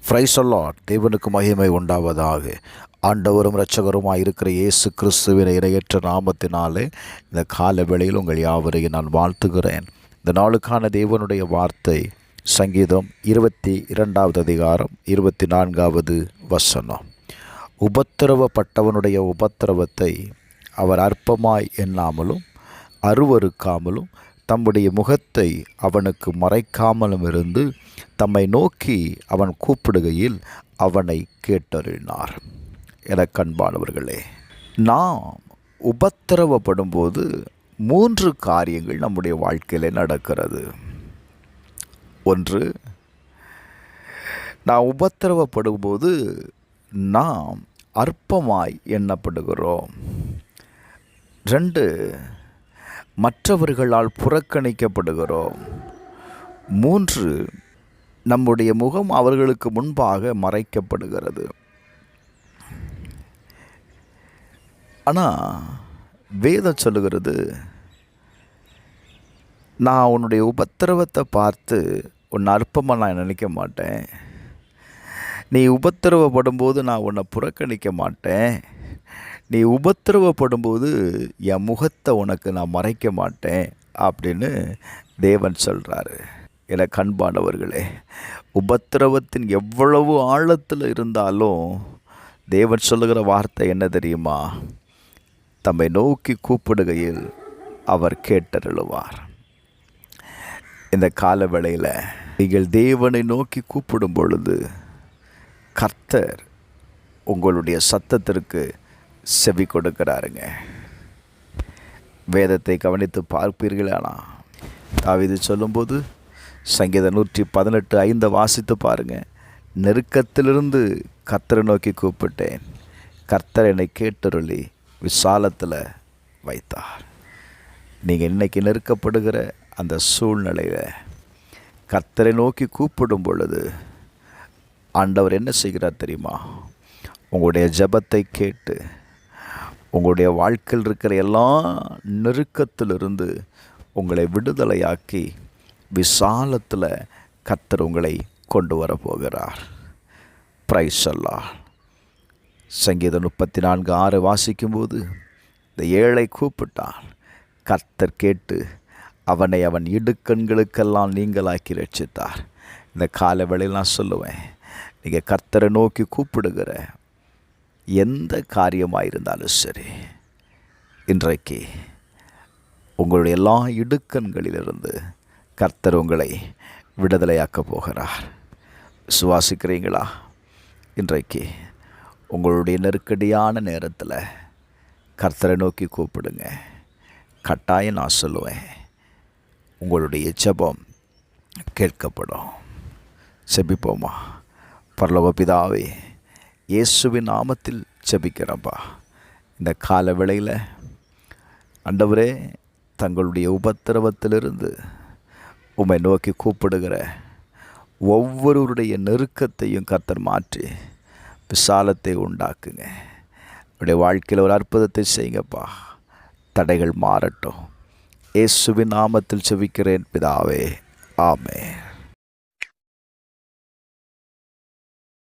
Praise the Lord. தேவனுக்கு மகிமை உண்டாவதாக. ஆண்டவரும் இரட்சகருமாய் இருக்கிற இயேசு கிறிஸ்துவின் இணையற்ற நாமத்தினாலே இந்த கால வேளையில் உங்கள் யாவரையும் நான் வாழ்த்துகிறேன். இந்த நாளுக்கான தேவனுடைய வார்த்தை சங்கீதம் 22 அதிகாரம் 24வது வசனம். உபத்திரவப்பட்டவனுடைய உபத்திரவத்தை அவர் அற்பமாய் எண்ணாமலும் அருவருக்காமலும் தம்முடைய முகத்தை அவனுக்கு மறைக்காமலும் இருந்து தம்மை நோக்கி அவன் கூப்பிடுகையில் அவனை கேட்டறினார். எனக்கு அன்பானவர்களே, நாம் உபத்திரவப்படும்போது 3 காரியங்கள் நம்முடைய வாழ்க்கையில் நடக்கிறது. ஒன்று, நாம் உபத்திரவப்படும்போது நாம் அற்பமாய் எண்ணப்படுகிறோம். 2, மற்றவர்களால் புறக்கணிக்கப்படுகிறோம். 3, நம்முடைய முகம் அவர்களுக்கு முன்பாக மறைக்கப்படுகிறது. ஆனால் வேதம் சொல்லுகிறது, நான் உன்னுடைய உபத்திரவத்தை பார்த்து உன்னை அற்பமாக நான் நினைக்க மாட்டேன். நீ உபத்திரவப்படும்போது நான் உன்னை புறக்கணிக்க மாட்டேன். நீ உபத்திரவப்படும்போது என் முகத்தை உனக்கு நான் மறைக்க மாட்டேன் அப்படின்னு தேவன் சொல்கிறாரு. எனக்கு அன்பானவர்களே, உபத்திரவத்தின் எவ்வளவு ஆழத்தில் இருந்தாலும் தேவன் சொல்லுகிற வார்த்தை என்ன தெரியுமா? தம்மை நோக்கி கூப்பிடுகையில் அவர் கேட்டருளுவார். இந்த கால வேளையில் நீங்கள் தேவனை நோக்கி கூப்பிடும் பொழுது கர்த்தர் உங்களுடைய சத்தத்திற்கு செவி கொடுக்கிறாருங்க. வேதத்தை கவனித்து பார்ப்பீர்களானா, தாவீது சொல்லும்போது சங்கீதம் 118:5 வாசித்து பாருங்கள். நெருக்கத்திலிருந்து கர்த்தரை நோக்கி கூப்பிட்டேன், கர்த்தர் என்னை கேட்டருளி விசாலத்தில் வைத்தார். நீங்கள் இன்றைக்கி நெருக்கப்படுகிற அந்த சூழ்நிலையில் கர்த்தரை நோக்கி கூப்பிடும் பொழுது ஆண்டவர் என்ன செய்கிறார் தெரியுமா? உங்களுடைய ஜெபத்தை கேட்டு உங்களுடைய வாழ்க்கையில் இருக்கிற எல்லா நெருக்கத்திலிருந்து உங்களை விடுதலையாக்கி விசாலத்தில் கர்த்தர் உங்களை கொண்டு வரப்போகிறார். Praise the Lord. சங்கீதம் 34:6 வாசிக்கும்போது, இந்த ஏழை கூப்பிட்டான், கர்த்தர் கேட்டு அவனை அவன் இடுக்கண்களுக்கெல்லாம் நீங்களாக்கி ரட்சித்தார். இந்த கால வேளையில் நான் சொல்லுவேன், நீங்கள் கர்த்தரை நோக்கி கூப்பிடுகிற எந்த காரியமாக இருந்தாலும் சரி, இன்றைக்கு உங்களுடைய எல்லா இடுக்கண்களிலிருந்து கர்த்தர் உங்களை விடுதலையாக்கப் போகிறார். விசுவாசிக்கிறீங்களா? இன்றைக்கு உங்களுடைய நெருக்கடியான நேரத்தில் கர்த்தரை நோக்கி கூப்பிடுங்க. கட்டாயம் நான் சொல்லுவேன், உங்களுடைய ஜெபம் கேட்கப்படும். செபிப்போமா? பரலோக பிதாவே, இயேசுவின் நாமத்தில் ஜெபிக்கிறப்பா. இந்த கால வேளையில் ஆண்டவரே, தங்களுடைய உபத்திரவத்திலிருந்து உம்மை நோக்கி கூப்பிடுகிற ஒவ்வொருவருடைய நெருக்கத்தையும் கர்த்தர் மாற்றி விசாலத்தை உண்டாக்குங்க. அவருடைய வாழ்க்கையில் ஒரு அற்புதத்தை செய்யுங்கப்பா. தடைகள் மாறட்டும். இயேசுவின் நாமத்தில் ஜெபிக்கிறேன் பிதாவே, ஆமென்.